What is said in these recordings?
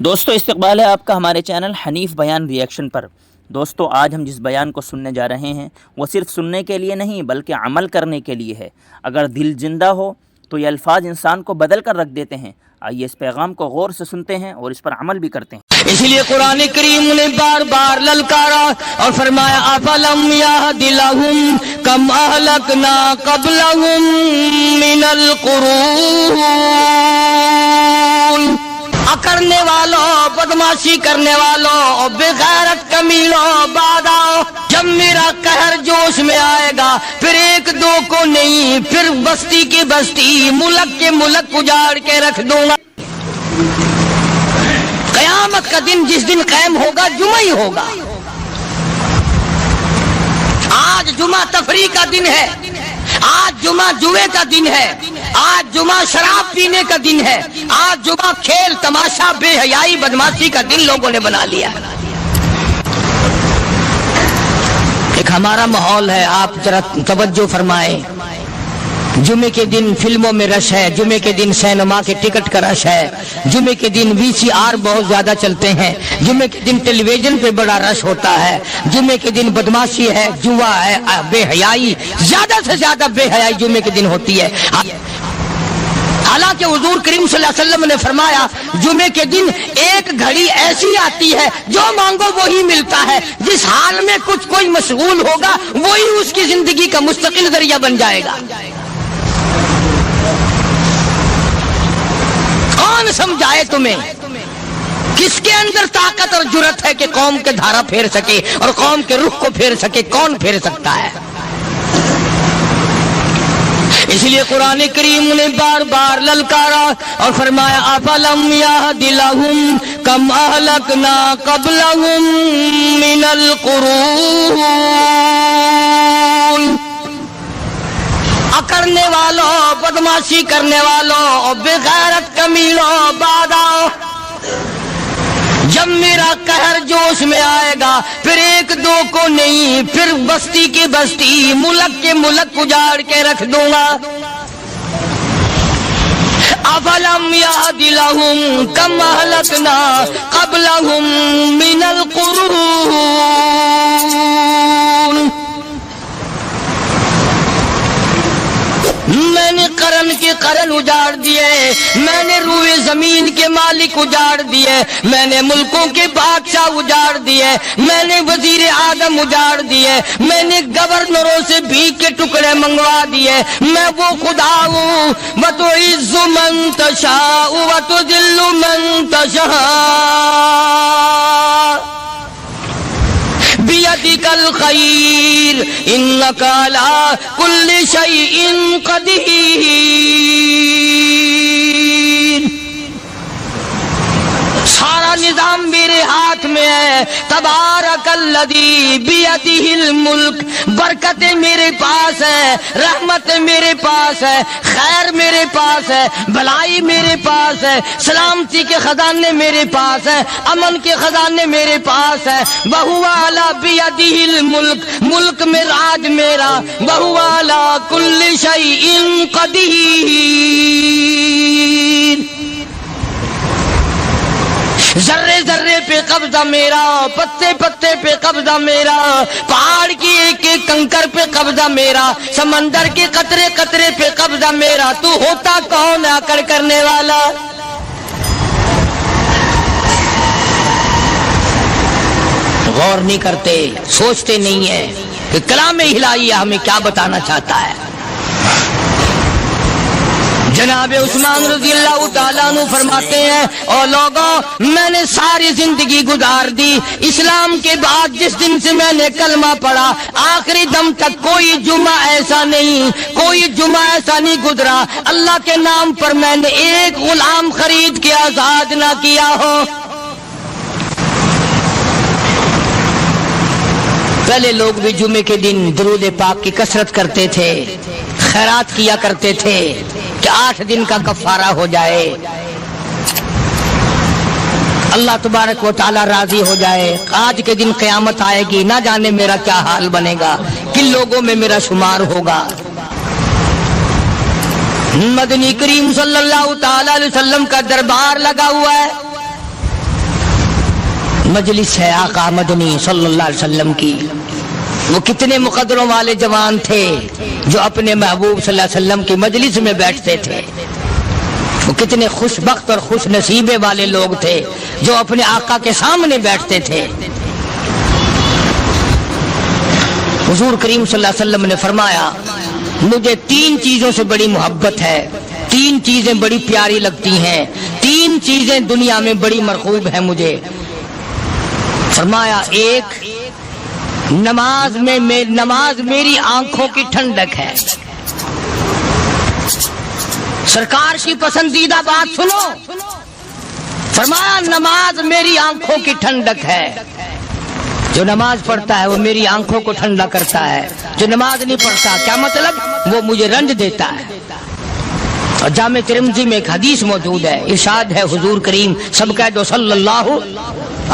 دوستو استقبال ہے آپ کا ہمارے چینل حنیف بیان ریئیکشن پر۔ دوستو آج ہم جس بیان کو سننے جا رہے ہیں وہ صرف سننے کے لیے نہیں بلکہ عمل کرنے کے لیے ہے۔ اگر دل زندہ ہو تو یہ الفاظ انسان کو بدل کر رکھ دیتے ہیں۔ آئیے اس پیغام کو غور سے سنتے ہیں اور اس پر عمل بھی کرتے ہیں۔ اس لیے قرآن کریم نے بار بار للکارا اور فرمایا افلم یہد لہم کم اہلکنا قبلہم من القرون، اکڑنے والوں، بدماشی کرنے والوں، بے غیرت کمیلوں، بعد آؤ جب میرا قہر جوش میں آئے گا، پھر ایک دو کو نہیں، پھر بستی کی بستی، ملک کے ملک اجاڑ کے رکھ دوں گا۔ قیامت کا دن جس دن قائم ہوگا جمعہ ہی ہوگا۔ آج جمعہ تفریح کا دن ہے، آج جمعہ جوے کا دن ہے، آج جمعہ شراب پینے کا دن ہے، آج جمعہ کھیل تماشا بے حیائی بدماشی کا دن لوگوں نے بنا لیا۔ ایک ہمارا ماحول ہے، آپ ذرا توجہ فرمائیں۔ جمعے کے دن فلموں میں رش ہے، جمعے کے دن سینما کے ٹکٹ کا رش ہے، جمعے کے دن VCR بہت زیادہ چلتے ہیں، جمعے کے دن ٹیلی ویژن پہ بڑا رش ہوتا ہے، جمعے کے دن بدماشی ہے، جوا ہے، بے حیائی، زیادہ سے زیادہ بے حیائی جمعے کے دن ہوتی ہے۔ حالانکہ حضور کریم صلی اللہ علیہ وسلم نے فرمایا جمعے کے دن ایک گھڑی ایسی آتی ہے جو مانگو وہی ملتا ہے، جس حال میں کچھ کوئی مشغول ہوگا وہی اس کی زندگی کا مستقل ذریعہ بن جائے گا۔ کون سمجھائے تمہیں کس کے اندر طاقت اور جرت ہے کہ قوم کے دھارا پھیر سکے اور قوم کے رخ کو پھیر سکے؟ کون پھیر سکتا ہے؟ اس لیے قرآن کریم نے بار بار للکارا اور فرمایا افلم یہد لہم کم اہلکنا قبلہم من القرون، اکڑنے والوں، بدماشی کرنے والوں، بے غیرت کمیلوں، بعد آؤ جب میرا قہر جوش میں آئے گا، پھر ایک دو کو نہیں، پھر بستی کی بستی، ملک کے ملک اجاڑ کے رکھ دوں گا۔ افلم یہد لہم کم اہلکنا قبلہم من القرون، میں نے قرن کے قرن اجاڑ دیے، میں نے روئے زمین کے مالک اجاڑ دیے، میں نے ملکوں کے بادشاہ اجاڑ دیے، میں نے وزیر اعظم اجاڑ دیے، میں نے گورنروں سے بھیک کے ٹکڑے منگوا دیے۔ میں وہ خدا ہوں وتعز من تشاء وتذل من تشاء بیدک الخیر انک علی کل شیء قدیر۔ سارا نظام میرے ہاتھ میں ہے، تبارک الذی بیدہ الملک، برکتیں میرے پاس ہے، رحمت میرے پاس ہے، خیر میرے پاس ہے، بھلائی میرے پاس ہے، سلامتی کے خزانے میرے پاس ہے، امن کے خزانے میرے پاس ہے۔ وہو علی بیدہ الملک، ملک میں راج میرا، وہو علی کل شیء قدیر۔ ذرے ذرے پہ قبضہ میرا، پتے پتے پہ قبضہ میرا، پہاڑ کی ایک ایک کنکر پہ قبضہ میرا، سمندر کے قطرے قطرے پہ قبضہ میرا۔ تو ہوتا کون آکڑ کرنے والا؟ غور نہیں کرتے، سوچتے نہیں ہیں کہ کلام الہیہ ہمیں کیا بتانا چاہتا ہے۔ جناب عثمان رضی اللہ تعالیٰ عنہ فرماتے ہیں اور لوگوں، میں نے ساری زندگی گزار دی اسلام کے بعد، جس دن سے میں نے کلمہ پڑھا آخری دم تک کوئی جمعہ ایسا نہیں، کوئی جمعہ ایسا نہیں گزرا اللہ کے نام پر میں نے ایک غلام خرید کے آزاد نہ کیا ہو۔ پہلے لوگ بھی جمعے کے دن درود پاک کی کثرت کرتے تھے، خیرات کیا کرتے تھے کہ 8 دن کا کفارہ ہو جائے، اللہ تبارک و تعالی راضی ہو جائے۔ آج کے دن قیامت آئے گی، نہ جانے میرا کیا حال بنے گا، کن لوگوں میں میرا شمار ہوگا۔ مدنی کریم صلی اللہ تعالی علیہ وسلم کا دربار لگا ہوا ہے، مجلس ہے آقا مدنی صلی اللہ علیہ وسلم کی. وہ کتنے مقدروں والے جوان تھے جو اپنے محبوب صلی اللہ علیہ وسلم کی مجلس میں بیٹھتے تھے. وہ کتنے خوش بخت اور خوش نصیبے والے لوگ تھے جو اپنے آقا کے سامنے بیٹھتے تھے. حضور کریم صلی اللہ علیہ وسلم نے فرمایا مجھے 3 چیزوں سے بڑی محبت ہے, 3 چیزیں بڑی پیاری لگتی ہیں, 3 چیزیں دنیا میں بڑی مرغوب ہیں مجھے. فرمایا ایک نماز میری آنکھوں کی ٹھنڈک ہے. سرکار کی پسندیدہ بات سنو, فرمایا نماز میری آنکھوں کی ٹھنڈک ہے. جو نماز پڑھتا ہے وہ میری آنکھوں کو ٹھنڈا کرتا ہے, جو نماز نہیں پڑھتا کیا مطلب, وہ مجھے رنج دیتا ہے. اور جامع ترمذی میں ایک حدیث موجود ہے, ارشاد ہے حضور کریم سب کہہ دو صلی اللہ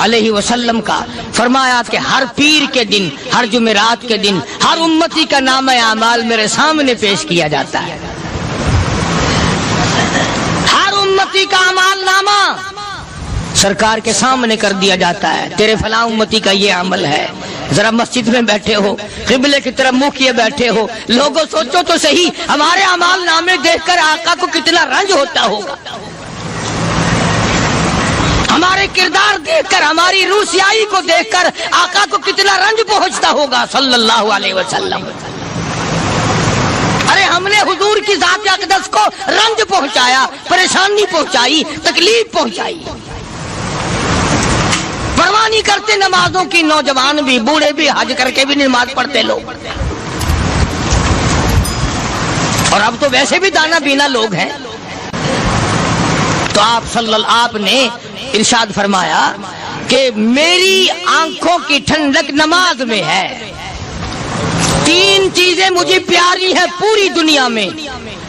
علیہ وسلم کا, فرمایا کہ ہر پیر کے دن, ہر جمعرات کے دن ہر امتی کا نامہ اعمال میرے سامنے پیش کیا جاتا ہے. ہر امتی کا اعمال نامہ سرکار کے سامنے کر دیا جاتا ہے. تیرے فلاں امتی کا یہ عمل ہے. ذرا مسجد میں بیٹھے ہو, قبلے کی طرف منہ کیے بیٹھے ہو, لوگوں سوچو تو صحیح ہمارے اعمال نامے دیکھ کر آقا کو کتنا رنج ہوتا ہوگا. ہمارے کردار دیکھ کر, ہماری روسیائی کو دیکھ کر آقا کو کتنا رنج پہنچتا ہوگا صلی اللہ علیہ وسلم. ارے ہم نے حضور کی ذات اقدس کو رنج پہنچایا, پریشانی پہنچائی, تکلیف پہنچائی. پرواہ نہیں کرتے نمازوں کی, نوجوان بھی بوڑھے بھی حج کر کے بھی نماز پڑھتے لوگ. اور اب تو ویسے بھی دانا بینا لوگ ہیں. تو آپ نے ارشاد فرمایا کہ میری آنکھوں کی ٹھنڈک نماز میں ہے. 3 چیزیں مجھے پیاری ہیں پوری دنیا میں,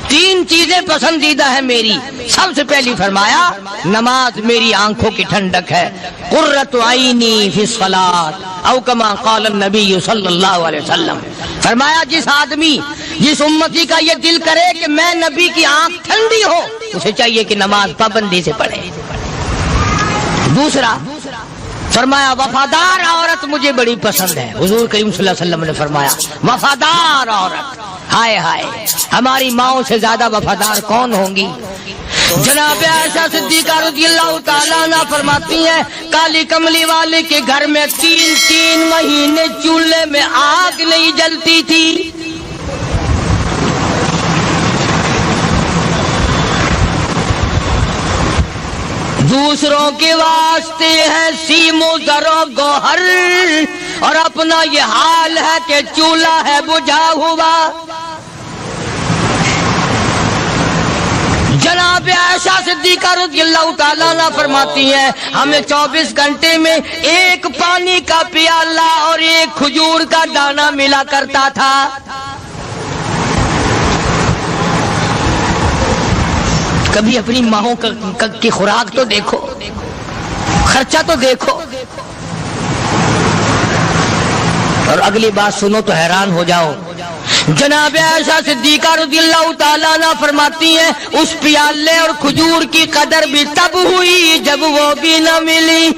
3 چیزیں پسندیدہ ہیں میری. سب سے پہلی فرمایا نماز میری آنکھوں کی ٹھنڈک ہے. قرۃ عینی فی الصلاۃ او کما قال النبی صلی اللہ علیہ وسلم. فرمایا جس آدمی, جس امتی کا یہ دل کرے کہ میں نبی کی آنکھ ٹھنڈی ہو, اسے چاہیے کہ نماز پابندی سے پڑھے. دوسرا فرمایا وفادار عورت مجھے بڑی پسند ہے. حضور کریم صلی اللہ علیہ وسلم نے فرمایا وفادار عورت, ہائے ہائے ہماری ماؤں سے زیادہ وفادار کون ہوں گی. جناب عائشہ صدیقہ رضی اللہ تعالیٰ عنہ فرماتی ہیں کالی کملی والے کے گھر میں 3 مہینے چولہے میں آگ نہیں جلتی تھی. دوسروں کے واسطے ہے سیم و زر و گوہر, اور اپنا یہ حال ہے کہ چولہا ہے بجھا ہوا. جناب عائشہ صدیقہ رضی اللہ تعالیٰ عنہ فرماتی ہیں ہمیں 24 گھنٹے میں 1 پانی کا پیالہ اور 1 کھجور کا دانہ ملا کرتا تھا. کبھی اپنی ماہوں کی خوراک تو دیکھو, خرچہ تو دیکھو. اور اگلی بات سنو تو حیران ہو جاؤ. جناب عائشہ صدیقہ رضی اللہ تعالیٰ عنہ فرماتی ہیں اس پیالے اور کھجور کی قدر بھی تب ہوئی جب وہ بھی نہ ملی.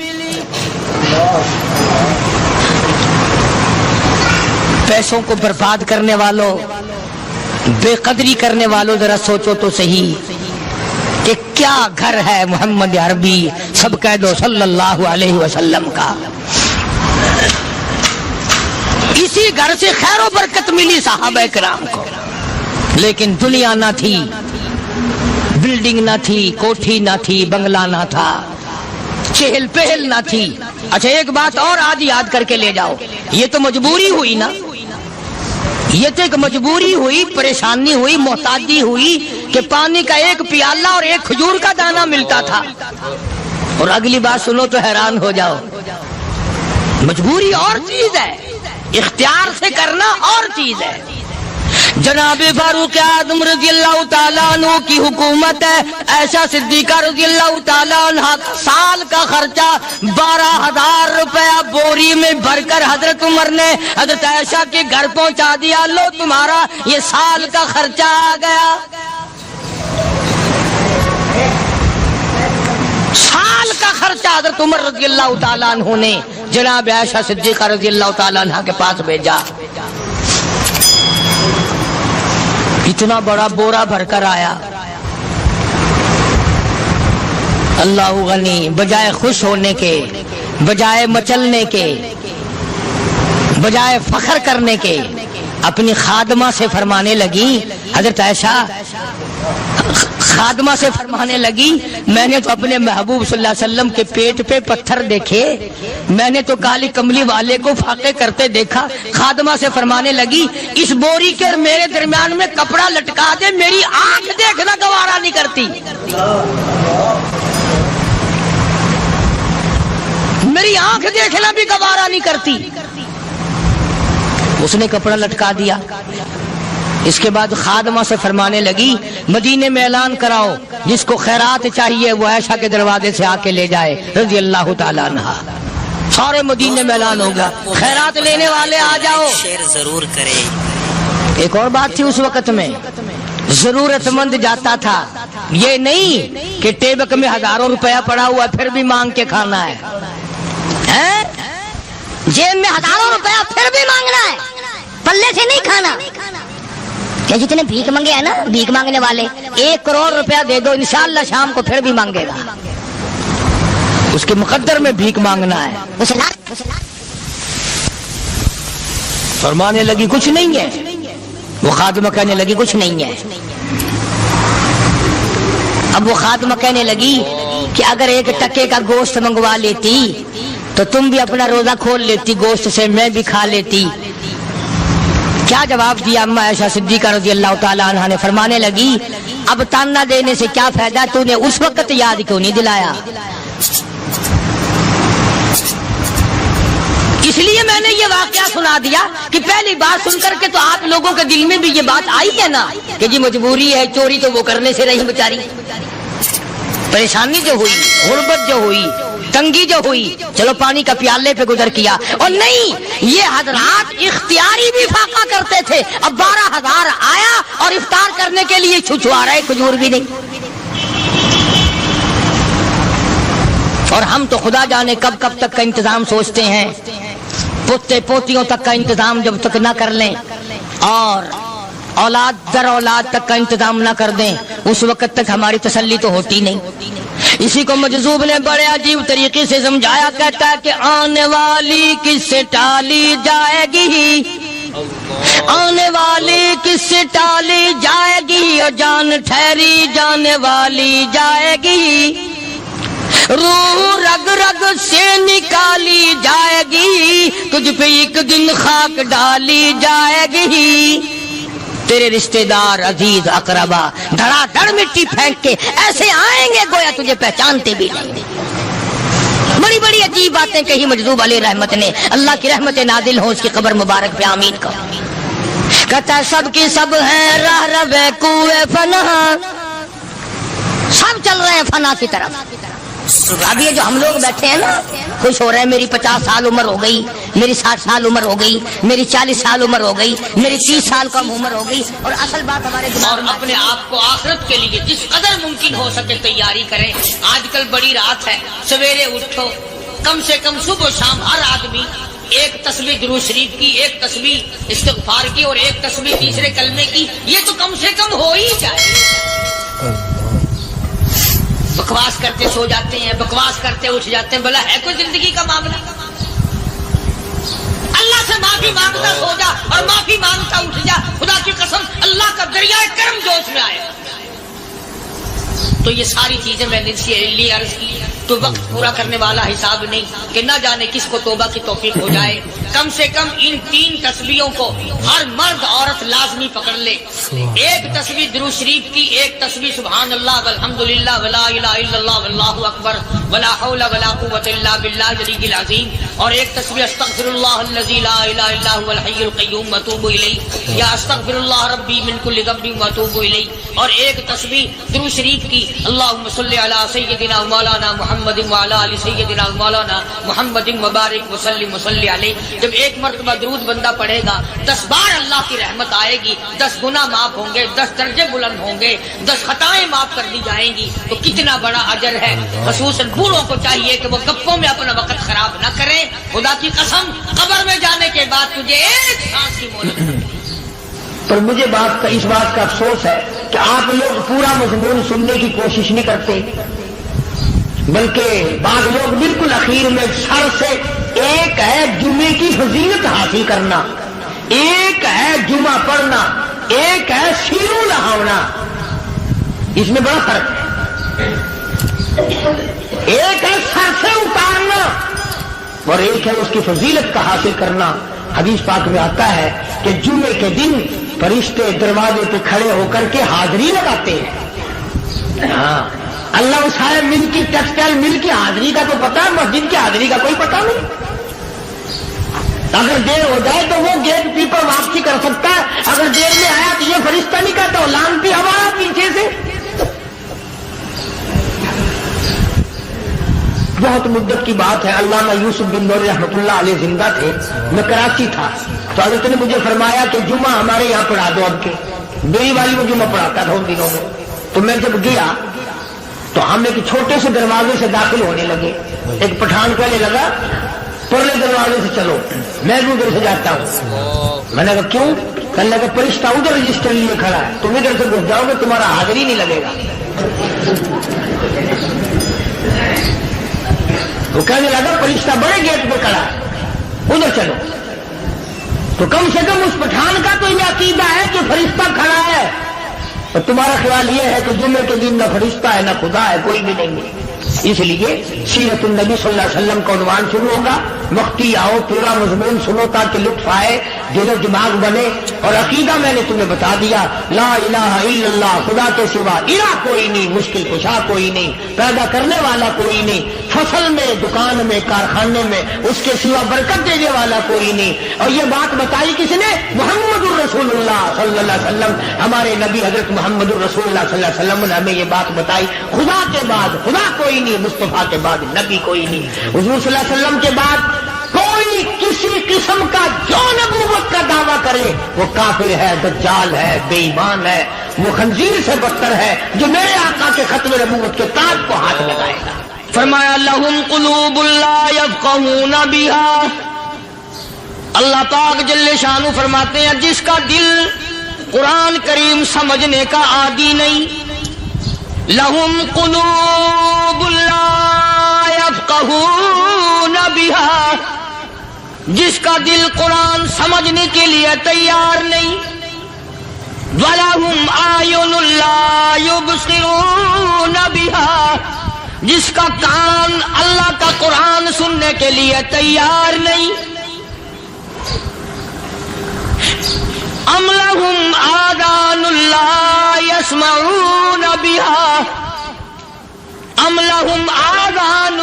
پیسوں کو برباد کرنے والوں, بے قدری کرنے والوں, ذرا سوچو تو صحیح کہ کیا گھر ہے محمد عربی سب کہہ دو صلی اللہ علیہ وسلم کا. اسی گھر سے خیر و برکت ملی صحابہ کرام کو, لیکن دنیا نہ تھی, بلڈنگ نہ تھی, کوٹھی نہ تھی, بنگلہ نہ تھا, چہل پہل نہ تھی. اچھا ایک بات اور آج یاد کر کے لے جاؤ, یہ تو مجبوری ہوئی نا, یہ تو ایک مجبوری ہوئی, پریشانی ہوئی, محتاجی ہوئی کہ پانی کا 1 پیالہ اور 1 کھجور کا دانہ ملتا تھا. اور اگلی بات سنو تو حیران ہو جاؤ. مجبوری اور چیز ہے, اختیار سے کرنا اور چیز ہے. جناب فاروق اعظم رضی اللہ تعالیٰ عنہ کی حکومت ہے. عائشہ صدیقہ رضی اللہ تعالیٰ عنہ سال کا خرچہ 12,000 روپیہ بوری میں بھر کر حضرت عمر نے حضرت عائشہ کے گھر پہنچا دیا. لو تمہارا یہ سال کا خرچہ آ گیا. سال کا خرچہ حضرت عمر رضی اللہ تعالیٰ عنہ نے جناب عائشہ صدیقہ رضی اللہ تعالیٰ عنہ کے پاس بھیجا. اتنا بڑا بورا بھر کر آیا. اللہ غنی، بجائے خوش ہونے کے، بجائے مچلنے کے، بجائے فخر کرنے کے، اپنی خادمہ سے فرمانے لگی، حضرت عائشہ خادمہ سے فرمانے لگی، میں نے تو اپنے محبوب صلی اللہ علیہ وسلم کے پیٹ پہ پتھر دیکھے، میں نے تو کالی کملی والے کو فاقے کرتے دیکھا. خادمہ سے فرمانے لگی، اس بوری کے اور میرے درمیان میں کپڑا لٹکا دے، میری آنکھ دیکھنا گوارا نہیں کرتی، میری آنکھ دیکھنا بھی گوارا نہیں کرتی. اس نے کپڑا لٹکا دیا. اس کے بعد خادمہ سے فرمانے لگی، مدینے میں اعلان کراؤ، جس کو خیرات چاہیے وہ عائشہ کے دروازے سے آ کے لے جائے رضی اللہ تعالیٰ عنہ. سارے مدینے میں اعلان ہوگا، خیرات لینے والے آ جاؤ. شیئر ضرور کرے. ایک اور بات تھی اس وقت میں، ضرورت مند جاتا تھا، یہ نہیں کہ ٹیبک میں ہزاروں روپیہ پڑا ہوا پھر بھی مانگ کے کھانا ہے، جیب میں ہزاروں روپیہ پھر بھی مانگنا ہے، پلے سے نہیں کھانا. کہ جتنے بھیک مانگے ہیں نا، بھیک مانگنے والے، 1 کروڑ روپیہ دے دو، انشاءاللہ شام کو پھر بھی مانگے گا. اس کے مقدر میں بھیک مانگنا ہے. فرمانے لگی کچھ نہیں ہے. وہ خادمہ کہنے لگی کچھ نہیں ہے. اب وہ خادمہ کہنے لگی کہ اگر 1 ٹکے کا گوشت منگوا لیتی تو تم بھی اپنا روزہ کھول لیتی، گوشت سے میں بھی کھا لیتی. کیا جواب دیا اما عائشہ صدیقہ رضی اللہ تعالیٰ عنہ نے؟ فرمانے لگی، اب تانا دینے سے کیا فائدہ، تو نے اس وقت یاد کیوں نہیں دلایا؟ اس لیے میں نے یہ واقعہ سنا دیا کہ پہلی بات سن کر کے تو آپ لوگوں کے دل میں بھی یہ بات آئی ہے نا کہ جی مجبوری ہے، چوری تو وہ کرنے سے رہی بیچاری. پریشانی جو ہوئی، غربت جو ہوئی، تنگی جو ہوئی، چلو پانی کا پیالے پہ گزر کیا. اور نہیں، یہ حضرات اختیاری بھی فاقہ کرتے تھے. اب 12,000 آیا اور افطار کرنے کے لیے چھچوا رہے، کھجور بھی نہیں. اور ہم تو خدا جانے کب کب تک کا انتظام سوچتے ہیں، پوتے پوتیوں تک کا انتظام جب تک نہ کر لیں اور اولاد در اولاد تک کا انتظام نہ کر دیں، اس وقت تک ہماری تسلی تو ہوتی نہیں. اسی کو مجذوب نے بڑے عجیب طریقے سے سمجھایا، کہتا ہے کہ آنے والی کس سے ٹالی جائے گی، آنے والی کس سے ٹالی جائے گی، اور جان ٹھہری جانے والی جائے گی، روح رگ رگ سے نکالی جائے گی، تجھ پہ ایک دن خاک ڈالی جائے گی. تیرے رشتہ دار عزیز اقربا دھڑا دھڑ مٹی پھینک کے ایسے آئیں گے گویا تجھے پہچانتے بھی نہیں. بڑی بڑی عجیب باتیں کہی مجذوب علیہ رحمت نے. اللہ کی رحمت نازل ہو اس کی قبر مبارک پہ، آمین کا. کہتا ہے سب کی سب ہیں راہ روے کوئے فنا، سب چل رہے ہیں فنا کی طرف. اب یہ جو ہم لوگ بیٹھے ہیں نا، خوش ہو رہے ہیں، میری 50 سال عمر ہو گئی، میری 60 سال عمر ہو گئی، میری 40 سال عمر ہو گئی، میری 30 سال کم عمر ہو گئی. اور اصل بات ہمارے دماغ میں، اور اپنے آپ کو آخرت کے لیے جس قدر ممکن ہو سکے تیاری کریں. آج کل بڑی رات ہے، سویرے اٹھو، کم سے کم صبح و شام ہر آدمی 1 تسبیح درود شریف کی، 1 تسبیح استغفار کی، اور 1 تسبیح تیسرے کلمے کی. یہ تو کم سے کم ہو ہی جائے. بکواس کرتے سو جاتے ہیں، بکواس کرتے اٹھ جاتے ہیں. بلا ہے کوئی زندگی کا معاملہ؟ اللہ سے معافی مانگتا سو جا اور معافی مانگتا اٹھ جا. خدا کی قسم اللہ کا دریائے کرم جوش میں آئے. تو یہ ساری چیزیں میں نے اس لیے عرض کی تو وقت پورا کرنے والا حساب نہیں کہ نہ جانے کس کو توبہ کی توفیق ہو جائے. کم سے کم ان 3 تسبیحوں کو ہر مرد عورت لازمی پکڑ لے. 1 تسبیح درود شریف کی، 1 تسبیح سبحان اللہ والحمدللہ ولا الہ الا اللہ واللہ اکبر ولا حول ولا قوۃ الا باللہ العلی العظیم، اور 1 تسبیح استغفر اللہ الذی لا الہ الا هو الحی القیوم واتوب الیہ، یا استغفر اللہ ربی من کل ذنب واتوب الیہ، اور 1 تسبیح درود شریف کی اللہم صلی علی سیدنا مولانا محمد محمد وعلی آل سیدنا مولانا محمد مبارک وسلم وصلی علیہ۔ جب ایک مرتبہ درود بندہ پڑھے گا 10 بار اللہ کی رحمت آئے گی، 10 گناہ معاف ہوں گے، 10 درجے بلند ہوں گے، 10 خطائیں معاف کر دی جائیں گی۔ تو کتنا بڑا اجر ہے۔ خصوصاً بوڑھوں کو چاہیے کہ وہ گپوں میں اپنا وقت خراب نہ کریں۔ خدا کی قسم قبر میں جانے کے بعد تجھے ایک سانس کی مہلت ملے گی۔ پر مجھے اس بات کا افسوس ہے کہ آپ لوگ پورا مضمون سننے کی کوشش نہیں کرتے، بلکہ بعض لوگ بالکل اخیر میں سر سے، ایک ہے جمعے کی فضیلت حاصل کرنا، ایک ہے جمعہ پڑھنا، ایک ہے سینوں نہانا، اس میں بڑا فرق ہے۔ ایک ہے سر سے اتارنا اور ایک ہے اس کی فضیلت کا حاصل کرنا۔ حدیث پاک میں آتا ہے کہ جمعے کے دن فرشتے دروازے پہ کھڑے ہو کر کے حاضری لگاتے ہیں۔ ہاں، اللہ صاحب مل کی ٹیکسٹائل مل کی حاضری کا تو پتا ہے، مسجد کی حاضری کا کوئی پتا نہیں۔ اگر دیر ہو جائے تو وہ گیٹ کیپر واپسی کر سکتا ہے، اگر دیر میں آیا تو یہ فرشتہ نہیں کہتا، لانتی ہوا پیچھے سے۔ بہت مدت کی بات ہے، علامہ یوسف بن نور رحمۃ اللہ علیہ زندہ تھے، میں کراچی تھا، تو حضرت نے مجھے فرمایا کہ جمعہ ہمارے یہاں پڑھا دو اب کے۔ میری والی وہ جمعہ پڑھاتا تھا ان دنوں میں۔ تو میں جب گیا تو ہم ایک چھوٹے سے دروازے سے داخل ہونے لگے۔ ایک پٹھان کہنے لگا پرلے دروازے سے چلو، میں بھی ادھر سے جاتا ہوں۔ میں نے کہا کیوں؟ کہنے لگا فرشتہ ادھر رجسٹر لیے کھڑا ہے، تم ادھر سے گھس جاؤ گے تمہارا حاضری نہیں لگے گا۔ وہ کہنے لگا فرشتہ بڑے گیٹ پہ کھڑا ہے، ادھر چلو۔ تو کم سے کم اس پٹھان کا تو یہ عقیدہ ہے کہ فرشتہ کھڑا ہے، اور تمہارا خیال یہ ہے کہ جمعے کے دن نہ فرشتہ ہے نہ خدا ہے، کوئی بھی نہیں ہے۔ اس لیے سیرت النبی صلی اللہ علیہ وسلم کا عنوان شروع ہوگا، وقتی آؤ پورا مضمون سنو تاکہ لطف آئے، دل و دماغ بنے۔ اور عقیدہ میں نے تمہیں بتا دیا، لا الہ الا اللہ، خدا کے سوا الہ کوئی نہیں، مشکل کشا کوئی نہیں، پیدا کرنے والا کوئی نہیں، فصل میں، دکان میں، کارخانے میں اس کے سوا برکت دینے والا کوئی نہیں۔ اور یہ بات بتائی کس نے؟ محمد الرسول اللہ صلی اللہ علیہ وسلم، ہمارے نبی حضرت محمد الرسول اللہ صلی اللہ علیہ وسلم نے ہمیں یہ بات بتائی، خدا کے بعد خدا کوئی نہیں، مصطفیٰ کے بعد نبی کوئی نہیں۔ حضور صلی اللہ علیہ وسلم کے بعد کوئی کسی قسم کا جو نبوت کا دعویٰ کرے وہ کافر ہے، دجال ہے، بے ایمان ہے، وہ خنزیر سے بدتر ہے جو میرے آقا کے ختم نبوت کے تاج کو ہاتھ لگائے گا۔ فرمایا لہم قلوب لا یفقہون بہا، اللہ پاک جل شانہ فرماتے ہیں جس کا دل قرآن کریم سمجھنے کا عادی نہیں، لہم قلوب لا یفقہون بہا، جس کا دل قرآن سمجھنے کے لیے تیار نہیں، وَلَهُمْ أَعْيُنٌ لَا يُبْصِرُونَ بِهَا، جس کا کان اللہ کا قرآن سننے کے لیے تیار نہیں، أَمْ لَهُمْ آذَانٌ لَا يَسْمَعُونَ بِهَا، أَمْ لَهُمْ آذَانٌ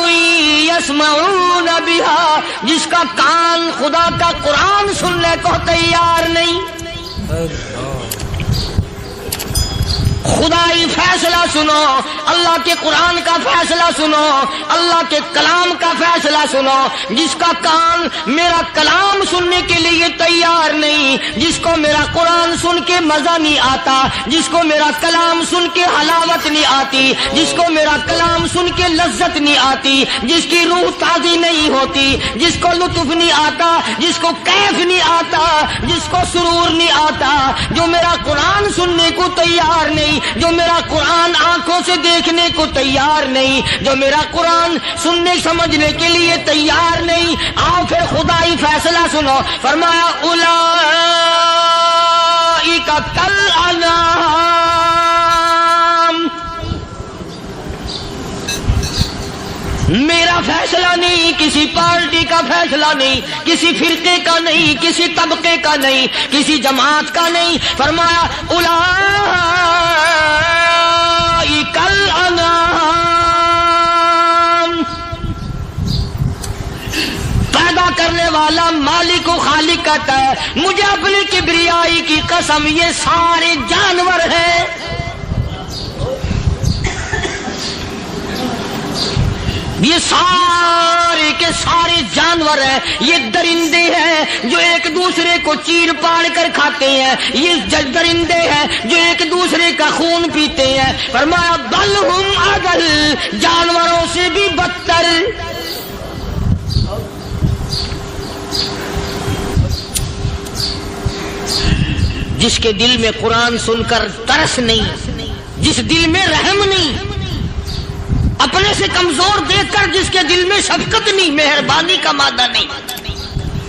يَسْمَعُونَ بِهَا، جس کا کان خدا کا قرآن سننے کو تیار نہیں۔ خدائی فیصلہ سنو، اللہ کے قرآن کا فیصلہ سنو، اللہ کے کلام کا فیصلہ سنو۔ جس کا کان میرا کلام سننے کے لیے تیار نہیں، جس کو میرا قرآن سن کے مزہ نہیں آتا، جس کو میرا کلام سن کے حلاوت نہیں آتی، جس کو میرا کلام سن کے لذت نہیں آتی، جس کی روح تازی نہیں ہوتی، جس کو لطف نہیں آتا، جس کو کیف نہیں آتا، جس کو سرور نہیں آتا، جو میرا قرآن سننے کو تیار نہیں، جو میرا قرآن آنکھوں سے دیکھنے کو تیار نہیں، جو میرا قرآن سننے سمجھنے کے لیے تیار نہیں، آؤ پھر خدائی فیصلہ سنو۔ فرمایا اولئک کالانعام، میرا فیصلہ نہیں، کسی پارٹی کا فیصلہ نہیں، کسی فرقے کا نہیں، کسی طبقے کا نہیں، کسی جماعت کا نہیں۔ فرمایا اولئک الانعام، پیدا کرنے والا مالک و خالق کہتا ہے مجھے اپنی کبریائی کی قسم یہ سارے جانور ہیں۔ یہ سارے کے سارے جانور ہیں، یہ درندے ہیں جو ایک دوسرے کو چیر پاڑ کر کھاتے ہیں، یہ درندے ہیں جو ایک دوسرے کا خون پیتے ہیں۔ فرمایا بل ہم اضل، جانوروں سے بھی بدتر۔ جس کے دل میں قرآن سن کر ترس نہیں، جس دل میں رحم نہیں، اپنے سے کمزور دیکھ کر جس کے دل میں شفقت نہیں، مہربانی کا مادہ نہیں،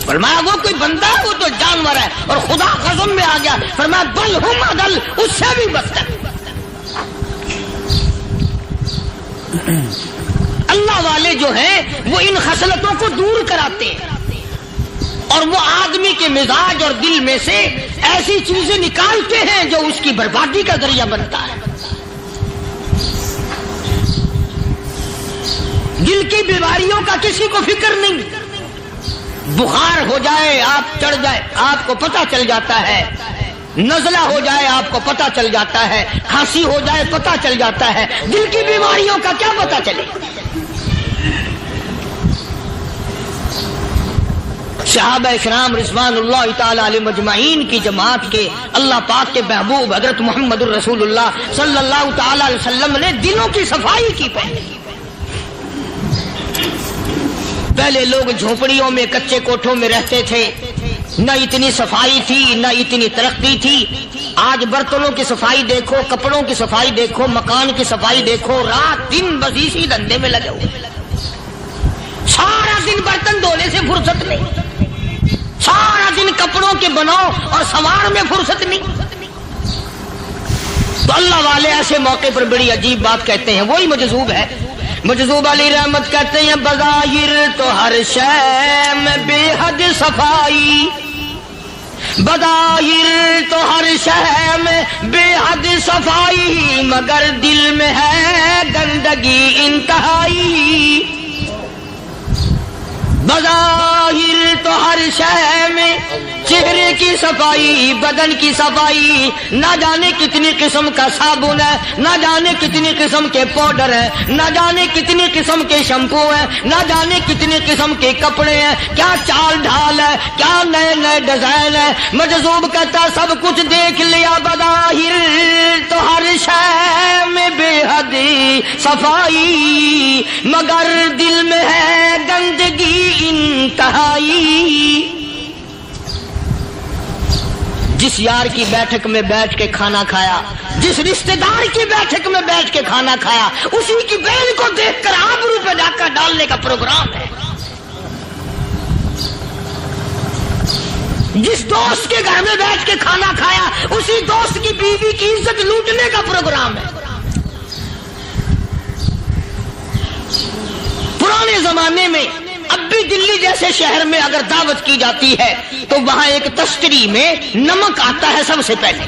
فرمایا وہ کوئی بندہ ہے، وہ تو جانور ہے۔ اور خدا قسم میں آ گیا، فرمایا بل ہم اضل، اس سے بھی بدتر۔ اللہ والے جو ہیں وہ ان خصلتوں کو دور کراتے ہیں، اور وہ آدمی کے مزاج اور دل میں سے ایسی چیزیں نکالتے ہیں جو اس کی بربادی کا ذریعہ بنتا ہے۔ دل کی بیماریوں کا کسی کو فکر نہیں، بخار ہو جائے آپ چڑھ جائے آپ کو پتہ چل جاتا ہے، نزلہ ہو جائے آپ کو پتہ چل جاتا ہے، کھانسی ہو جائے پتہ چل جاتا ہے، دل کی بیماریوں کا کیا پتہ چلے؟ صحابہ اکرام رضوان اللہ تعالی علیہ مجمعین کی جماعت کے اللہ پاک کے محبوب حضرت محمد الرسول اللہ صلی اللہ تعالی علیہ وسلم نے دلوں کی صفائی کی۔ پہلے لوگ جھونپڑیوں میں کچے کوٹھوں میں رہتے تھے، نہ اتنی صفائی تھی نہ اتنی ترقی تھی۔ آج برتنوں کی صفائی دیکھو، کپڑوں کی صفائی دیکھو، مکان کی صفائی دیکھو، رات دن بس اسی دھندے میں لگے ہوئے، سارا دن برتن دھونے سے فرصت نہیں، سارا دن کپڑوں کے بناؤ اور سوار میں فرصت نہیں۔ تو اللہ والے ایسے موقع پر بڑی عجیب بات کہتے ہیں، وہی مجذوب ہے، مجذوب علی رحمت کہتے ہیں بظاہر تو ہر شے میں بے حد صفائی، بظاہر تو ہر شے میں بے حد صفائی، مگر دل میں ہے گندگی انتہائی۔ بظاہر تو ہر شے میں چہرے کی صفائی، بدن کی صفائی، نہ جانے کتنی قسم کا صابن ہے، نہ جانے کتنی قسم کے پاؤڈر ہے، نہ جانے کتنی قسم کے شیمپو ہیں، نہ جانے کتنی قسم کے کپڑے ہیں، کیا چال ڈھال ہے، کیا نئے نئے ڈیزائن ہے۔ مجذوب کہتا سب کچھ دیکھ لیا، بظاہر تو ہر شے میں بے حد صفائی، مگر دل میں ہے گندگی انتہائی۔ جس یار کی بیٹھک میں بیٹھ کے کھانا کھایا، جس رشتہ دار کی بیٹھک میں بیٹھ کے کھانا کھایا، اسی کی بہن کو دیکھ کر آبرو پہ ڈاکہ ڈالنے کا پروگرام ہے۔ جس دوست کے گھر میں بیٹھ کے کھانا کھایا، اسی دوست کی بیوی کی عزت لوٹنے کا پروگرام ہے۔ پرانے زمانے میں اب بھی دلی جیسے شہر میں اگر دعوت کی جاتی ہے تو وہاں ایک تشتری میں نمک آتا ہے سب سے پہلے۔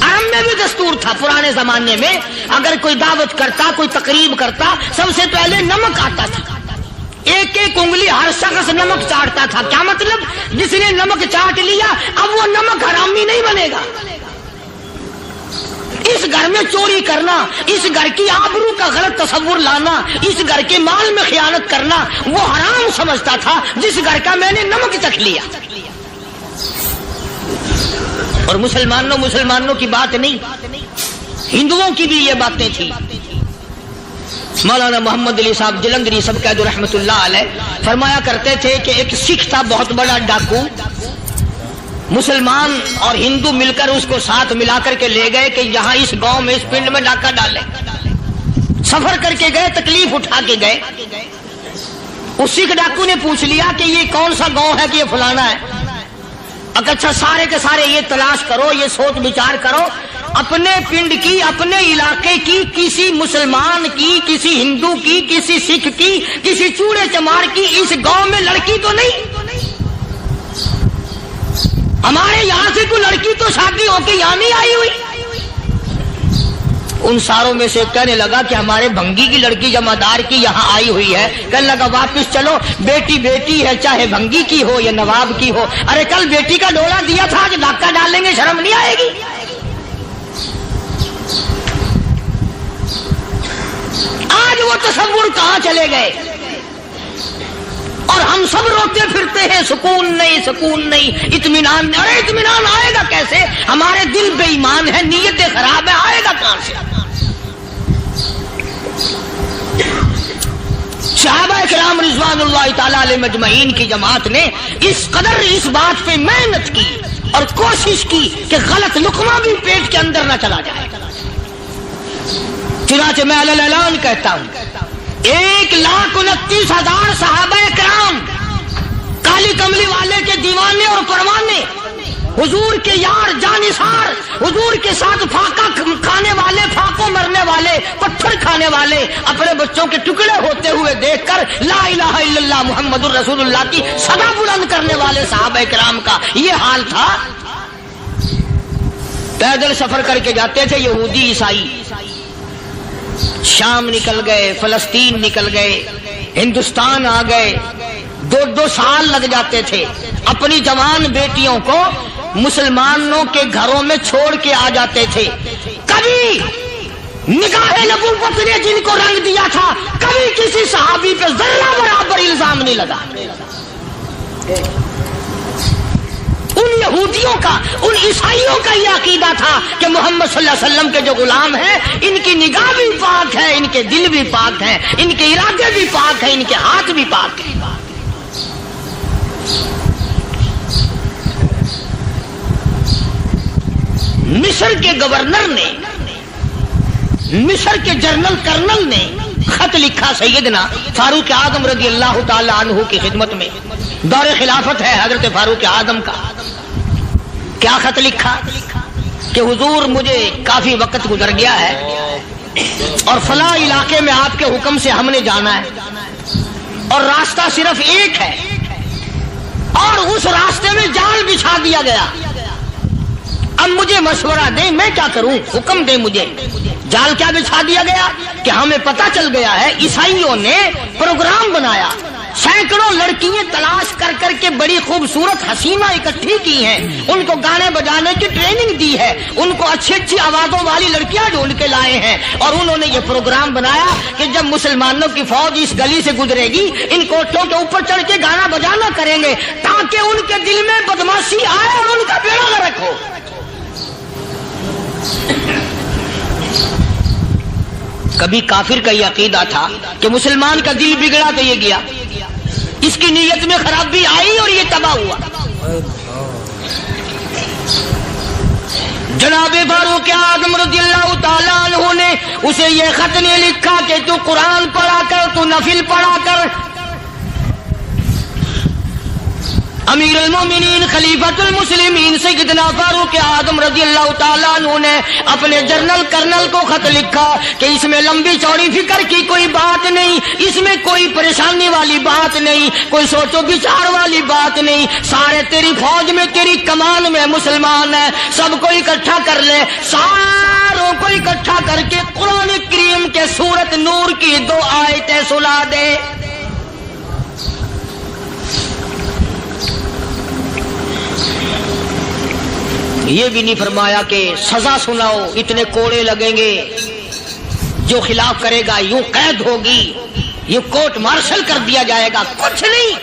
عام میں بھی دستور تھا پرانے زمانے میں، اگر کوئی دعوت کرتا، کوئی تقریب کرتا، سب سے پہلے نمک آتا تھا۔ ایک ایک انگلی ہر شخص نمک چاٹتا تھا۔ کیا مطلب؟ جس نے نمک چاٹ لیا اب وہ نمک حرامی نہیں بنے گا۔ اس گھر میں چوری کرنا، اس گھر کی آبرو کا غلط تصور لانا، اس گھر کے مال میں خیانت کرنا وہ حرام سمجھتا تھا جس گھر کا میں نے نمک چکھ لیا۔ اور مسلمانوں کی بات نہیں، ہندوؤں کی بھی یہ باتیں تھی۔ مولانا محمد علی صاحب جلندری سب قید رحمت اللہ علیہ فرمایا کرتے تھے کہ ایک سکھ تھا بہت بڑا ڈاکو، مسلمان اور ہندو مل کر اس کو ساتھ ملا کر کے لے گئے کہ یہاں اس گاؤں میں اس پنڈ میں ڈاکہ ڈالے۔ سفر کر کے گئے، تکلیف اٹھا کے گئے۔ اس سکھ ڈاکو نے پوچھ لیا کہ یہ کون سا گاؤں ہے کہ یہ فلانا ہے۔ اچھا سارے کے سارے یہ تلاش کرو، یہ سوچ بچار کرو، اپنے پنڈ کی، اپنے علاقے کی، کسی مسلمان کی، کسی ہندو کی، کسی سکھ کی، کسی چوڑے چمار کی اس گاؤں میں لڑکی تو نہیں؟ ہمارے یہاں سے کوئی لڑکی تو شادی ہو کے یہاں نہیں آئی ہوئی؟ ان ساروں میں سے کہنے لگا کہ ہمارے بھنگی کی لڑکی جمعدار کی یہاں آئی ہوئی ہے۔ کہنے لگا واپس چلو، بیٹی بیٹی ہے، چاہے بھنگی کی ہو یا نواب کی ہو۔ ارے کل بیٹی کا ڈولا دیا تھا، آج ڈاکہ ڈالیں گے، شرم نہیں آئے گی؟ آج وہ تصور کہاں چلے گئے؟ اور ہم سب روتے پھرتے ہیں سکون نہیں، سکون نہیں، اطمینان نہیں۔ ارے اطمینان آئے گا کیسے؟ ہمارے دل بے ایمان ہے، نیتیں خراب ہے، آئے گا کہاں سے؟ صحابہ کرام رضوان اللہ تعالی علیہ مجمعین کی جماعت نے اس قدر اس بات پہ محنت کی اور کوشش کی کہ غلط لقمہ بھی پیٹ کے اندر نہ چلا جائے۔ چنانچہ میں علی الاعلان کہتا ہوں 1,29,000 صحابہ کرام، کالی کملی والے کے دیوانے اور پروانے، حضور کے یار جانثار، حضور کے ساتھ فاقہ کھانے والے، فاقوں مرنے والے، پتھر کھانے والے، اپنے بچوں کے ٹکڑے ہوتے ہوئے دیکھ کر لا الہ الا اللہ محمد الرسول اللہ کی صدا بلند کرنے والے صحابہ کرام کا یہ حال تھا۔ پیدل سفر کر کے جاتے تھے یہودی عیسائی، شام نکل گئے، فلسطین نکل گئے، ہندوستان آ گئے، 2 سال لگ جاتے تھے، اپنی جوان بیٹیوں کو مسلمانوں کے گھروں میں چھوڑ کے آ جاتے تھے۔ کبھی نگاہ نبوت نے جن کو رنگ دیا تھا، کبھی کسی صحابی پہ ذرہ برابر الزام نہیں لگا۔ ان یہودیوں کا، ان عیسائیوں کا یہ عقیدہ تھا کہ محمد صلی اللہ علیہ وسلم کے جو غلام ہیں ان کی نگاہ بھی پاک ہے، ان کے دل بھی پاک ہیں، ان کے ارادے بھی پاک ہیں، ان کے ہاتھ بھی پاک ہیں۔ مصر کے گورنر نے، مصر کے جنرل کرنل نے خط لکھا سیدنا فاروق اعظم رضی اللہ تعالی عنہ کی خدمت میں، دور خلافت ہے حضرت فاروق اعظم کا۔ کیا خط لکھا کہ حضور مجھے کافی وقت گزر گیا ہے اور فلاں علاقے میں آپ کے حکم سے ہم نے جانا ہے اور راستہ صرف ایک ہے اور اس راستے میں جال بچھا دیا گیا۔ اب مجھے مشورہ دیں میں کیا کروں، حکم دیں مجھے۔ جال کیا بچھا دیا گیا کہ ہمیں پتہ چل گیا ہے عیسائیوں نے پروگرام بنایا، سینکڑوں لڑکیاں تلاش کر کر کے بڑی خوبصورت حسینہ اکٹھی کی ہیں، ان کو گانے بجانے کی ٹریننگ دی ہے، ان کو اچھی اچھی آوازوں والی لڑکیاں ڈھونڈ کے لائے ہیں، اور انہوں نے یہ پروگرام بنایا کہ جب مسلمانوں کی فوج اس گلی سے گزرے گی ان کوٹھوں کے اوپر چڑھ کے گانا بجانا کریں گے تاکہ ان کے دل میں بدماشی آئے اور ان کا بیڑا غرق ہو۔ کبھی کافر کا یہ عقیدہ تھا کہ مسلمان کا دل بگڑا تو یہ گیا، اس کی نیت میں خرابی آئی اور یہ تباہ ہوا۔ جناب فاروق اعظم رضی اللہ تعالیٰ عنہ نے اسے یہ خط نہیں لکھا کہ تو قرآن پڑھا کر، تو نفل پڑھا کر۔ امیر المومنین خلیفۃ المسلمین سیدنا فاروق اعظم رضی اللہ تعالیٰ عنہ نے اپنے جنرل کرنل کو خط لکھا کہ اس میں لمبی چوڑی فکر کی کوئی بات نہیں، اس میں کوئی پریشانی والی بات نہیں، کوئی سوچ و بچار والی بات نہیں، سارے تیری فوج میں، تیری کمان میں مسلمان ہیں، سب کو اکٹھا کر لے، ساروں کو اکٹھا کر کے قرآن کریم کے سورۃ نور کی 2 آیتیں سنا دے۔ یہ بھی نہیں فرمایا کہ سزا سناؤ، اتنے کوڑے لگیں گے، جو خلاف کرے گا یوں قید ہوگی، یہ کورٹ مارشل کر دیا جائے گا، کچھ نہیں۔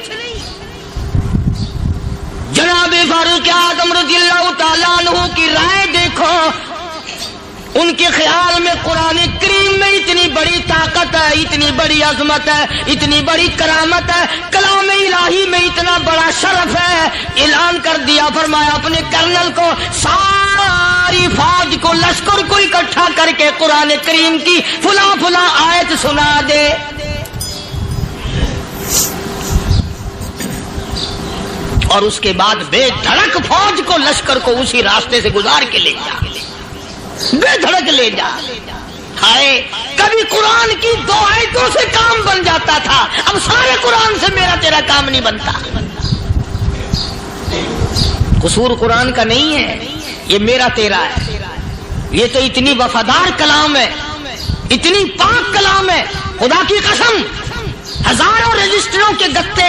جناب فاروق اعظم رضی اللہ تعالیٰ عنہ کی رائے دیکھو، ان کے خیال میں قرآن کریم میں اتنی بڑی طاقت ہے، اتنی بڑی عظمت ہے، اتنی بڑی کرامت ہے، کلام الہی میں اتنا بڑا شرف ہے۔ اعلان کر دیا، فرمایا اپنے کرنل کو ساری فوج کو، لشکر کو اکٹھا کر کے قرآن کریم کی فلاں فلاں آیت سنا دے۔ اور اس کے بعد بے دھڑک فوج کو، لشکر کو اسی راستے سے گزار کے لے جا، بے دھڑک لے جا۔ ہائے کبھی قرآن کی 2 آیتوں سے کام بن جاتا تھا، اب سارے قرآن سے میرا تیرا کام نہیں بنتا۔ قصور قرآن کا نہیں ہے، یہ میرا تیرا ہے۔ یہ تو اتنی وفادار کلام ہے، اتنی پاک کلام ہے، خدا کی قسم ہزاروں رجسٹروں کے گتے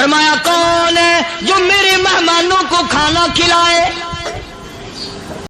فرمایا کون ہے جو میرے مہمانوں کو کھانا کھلائے؟